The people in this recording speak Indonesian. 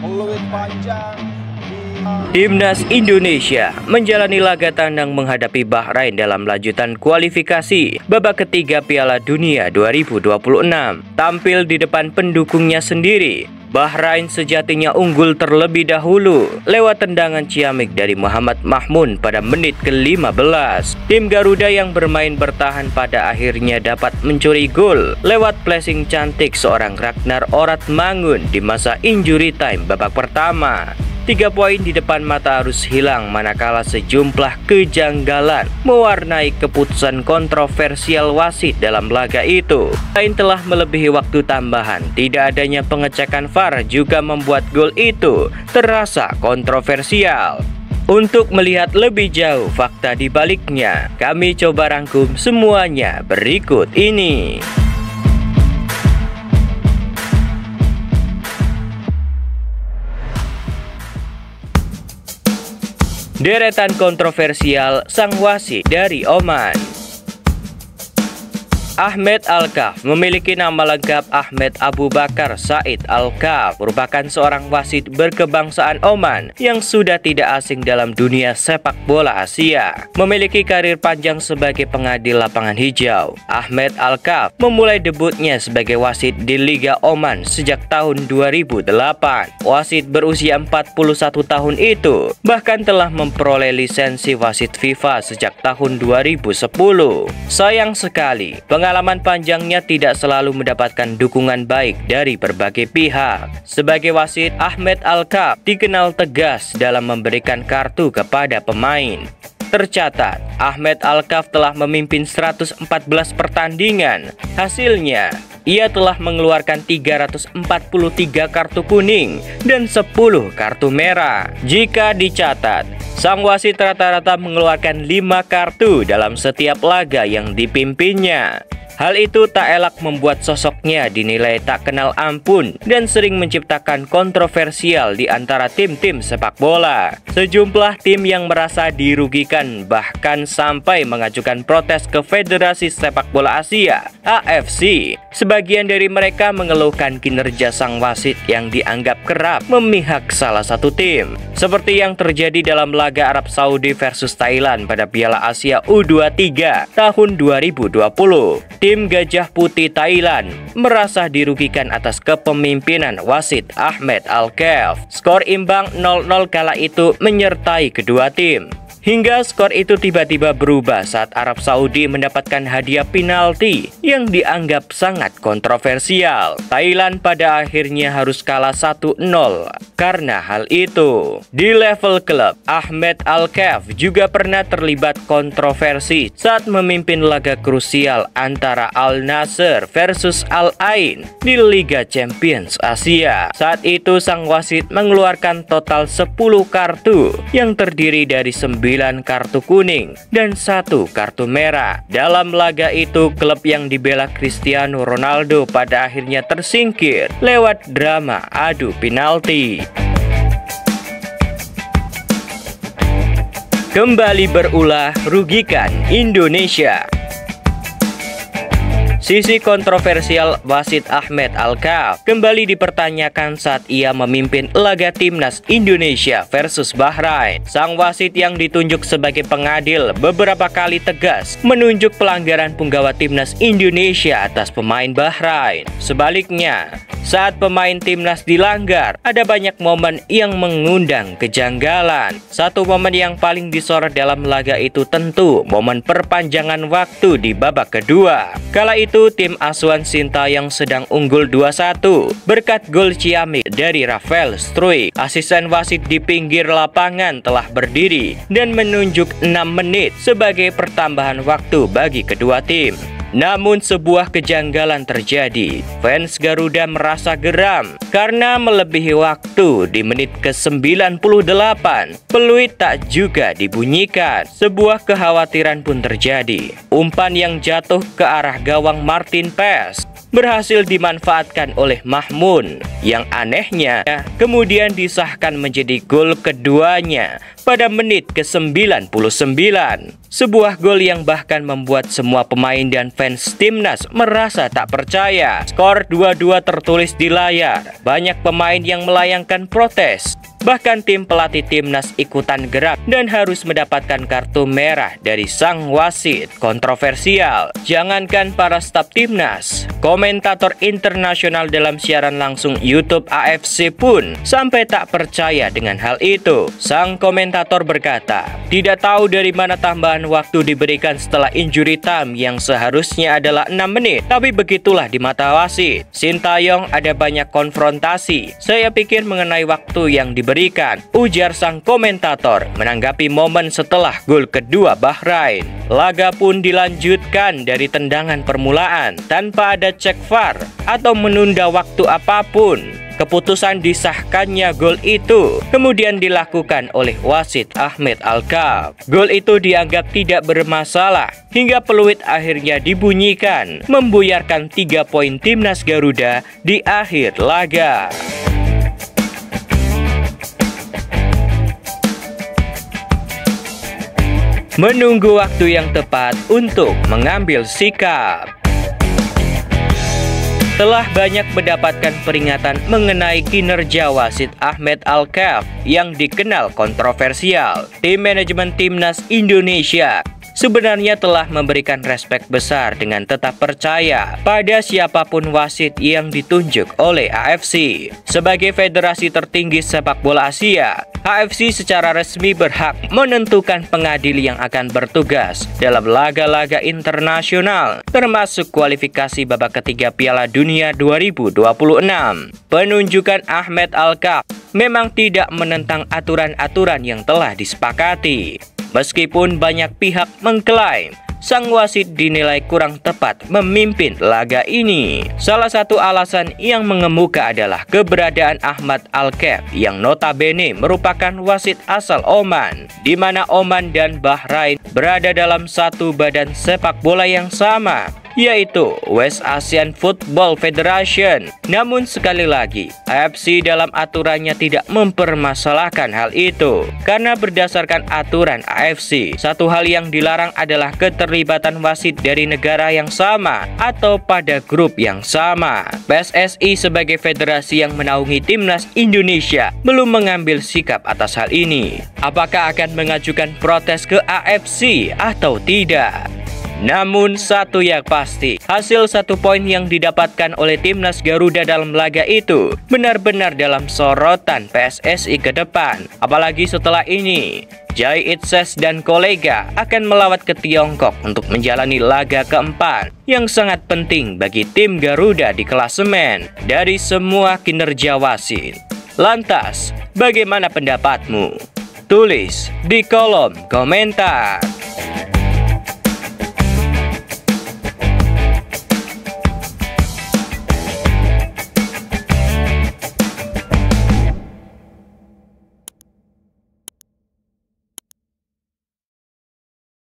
peluit panjang. Timnas Indonesia menjalani laga tandang menghadapi Bahrain dalam lanjutan kualifikasi babak ketiga Piala Dunia 2026. Tampil di depan pendukungnya sendiri, Bahrain sejatinya unggul terlebih dahulu lewat tendangan ciamik dari Muhammad Mahmun pada menit ke-15. Tim Garuda yang bermain bertahan pada akhirnya dapat mencuri gol lewat flashing cantik seorang Ragnar Oratmangun di masa injury time babak pertama. 3 poin di depan mata harus hilang manakala sejumlah kejanggalan mewarnai keputusan kontroversial wasit dalam laga itu. Selain telah melebihi waktu tambahan, tidak adanya pengecekan VAR juga membuat gol itu terasa kontroversial. Untuk melihat lebih jauh fakta di baliknya, kami coba rangkum semuanya berikut ini. Deretan kontroversial sang wasit dari Oman. Ahmed Al-Kaf memiliki nama lengkap Ahmed Abu Bakar Said Al-Kaf, merupakan seorang wasit berkebangsaan Oman yang sudah tidak asing dalam dunia sepak bola Asia. Memiliki karir panjang sebagai pengadil lapangan hijau, Ahmed Al-Kaf memulai debutnya sebagai wasit di Liga Oman sejak tahun 2008. Wasit berusia 41 tahun itu bahkan telah memperoleh lisensi wasit FIFA sejak tahun 2010. Sayang sekali, pengalaman panjangnya tidak selalu mendapatkan dukungan baik dari berbagai pihak. Sebagai wasit, Ahmed Al-Kaf dikenal tegas dalam memberikan kartu kepada pemain. Tercatat, Ahmed Al-Kaf telah memimpin 114 pertandingan. Hasilnya, ia telah mengeluarkan 343 kartu kuning dan 10 kartu merah. Jika dicatat, sang wasit rata-rata mengeluarkan 5 kartu dalam setiap laga yang dipimpinnya. Hal itu tak elak membuat sosoknya dinilai tak kenal ampun dan sering menciptakan kontroversial di antara tim-tim sepak bola. Sejumlah tim yang merasa dirugikan bahkan sampai mengajukan protes ke Federasi Sepak Bola Asia (AFC). Sebagian dari mereka mengeluhkan kinerja sang wasit yang dianggap kerap memihak salah satu tim, seperti yang terjadi dalam laga Arab Saudi versus Thailand pada Piala Asia U23 tahun 2020. Tim Gajah Putih Thailand merasa dirugikan atas kepemimpinan wasit Ahmed Al-Kaf. Skor imbang 0-0 kala itu menyertai kedua tim. Hingga skor itu tiba-tiba berubah saat Arab Saudi mendapatkan hadiah penalti yang dianggap sangat kontroversial. Thailand pada akhirnya harus kalah 1-0 karena hal itu. Di level klub, Ahmed Al-Kaf juga pernah terlibat kontroversi saat memimpin laga krusial antara Al Nassr versus Al Ain di Liga Champions Asia. Saat itu sang wasit mengeluarkan total 10 kartu yang terdiri dari 9 kartu kuning dan 1 kartu merah. Dalam laga itu, klub yang dibela Cristiano Ronaldo pada akhirnya tersingkir lewat drama adu penalti. Kembali berulah rugikan Indonesia. Sisi kontroversial wasit Ahmed Al-Kaf kembali dipertanyakan saat ia memimpin laga timnas Indonesia versus Bahrain. Sang wasit yang ditunjuk sebagai pengadil beberapa kali tegas menunjuk pelanggaran punggawa timnas Indonesia atas pemain Bahrain. Sebaliknya, saat pemain timnas dilanggar, ada banyak momen yang mengundang kejanggalan. Satu momen yang paling disorot dalam laga itu tentu momen perpanjangan waktu di babak kedua. Kala itu tim asuhan Sintayong sedang unggul 2-1 berkat gol ciamik dari Rafael Struijk. Asisten wasit di pinggir lapangan telah berdiri dan menunjuk 6 menit sebagai pertambahan waktu bagi kedua tim. Namun sebuah kejanggalan terjadi. Fans Garuda merasa geram karena melebihi waktu di menit ke-98. Peluit tak juga dibunyikan. Sebuah kekhawatiran pun terjadi. Umpan yang jatuh ke arah gawang Martin Paes berhasil dimanfaatkan oleh Mahmun. Yang anehnya, kemudian disahkan menjadi gol keduanya pada menit ke-99. Sebuah gol yang bahkan membuat semua pemain dan fans timnas merasa tak percaya. Skor 2-2 tertulis di layar. Banyak pemain yang melayangkan protes. Bahkan tim pelatih timnas ikutan gerak dan harus mendapatkan kartu merah dari sang wasit. Kontroversial. Jangankan para staf timnas, komentator internasional dalam siaran langsung YouTube AFC pun sampai tak percaya dengan hal itu. Sang komentator berkata, tidak tahu dari mana tambahan waktu diberikan setelah injury time yang seharusnya adalah 6 menit. Tapi begitulah di mata wasit. Sintayong ada banyak konfrontasi. Saya pikir mengenai waktu yang diberikan, ujar sang komentator menanggapi momen setelah gol kedua Bahrain. Laga pun dilanjutkan dari tendangan permulaan tanpa ada cek VAR atau menunda waktu apapun. Keputusan disahkannya gol itu kemudian dilakukan oleh wasit Ahmed Alkaf. Gol itu dianggap tidak bermasalah hingga peluit akhirnya dibunyikan, membuyarkan 3 poin timnas Garuda di akhir laga. Menunggu waktu yang tepat untuk mengambil sikap. Telah banyak mendapatkan peringatan mengenai kinerja wasit Ahmed Alkaf yang dikenal kontroversial. Tim manajemen timnas Indonesia sebenarnya telah memberikan respek besar dengan tetap percaya pada siapapun wasit yang ditunjuk oleh AFC. Sebagai federasi tertinggi sepak bola Asia, AFC secara resmi berhak menentukan pengadil yang akan bertugas dalam laga-laga internasional, termasuk kualifikasi babak ketiga Piala Dunia 2026. Penunjukan Ahmed Alkaf memang tidak menentang aturan-aturan yang telah disepakati. Meskipun banyak pihak mengklaim sang wasit dinilai kurang tepat memimpin laga ini. Salah satu alasan yang mengemuka adalah keberadaan Ahmed Alkaf yang notabene merupakan wasit asal Oman, di mana Oman dan Bahrain berada dalam satu badan sepak bola yang sama, yaitu West Asian Football Federation. Namun sekali lagi, AFC dalam aturannya tidak mempermasalahkan hal itu. Karena berdasarkan aturan AFC, satu hal yang dilarang adalah keterlibatan wasit dari negara yang sama atau pada grup yang sama. PSSI sebagai federasi yang menaungi timnas Indonesia belum mengambil sikap atas hal ini. Apakah akan mengajukan protes ke AFC atau tidak? Namun satu yang pasti, hasil 1 poin yang didapatkan oleh timnas Garuda dalam laga itu benar-benar dalam sorotan PSSI ke depan. Apalagi setelah ini, Jai Itses dan kolega akan melawat ke Tiongkok untuk menjalani laga keempat yang sangat penting bagi tim Garuda di klasemen dari semua kinerja wasit. Lantas, bagaimana pendapatmu? Tulis di kolom komentar.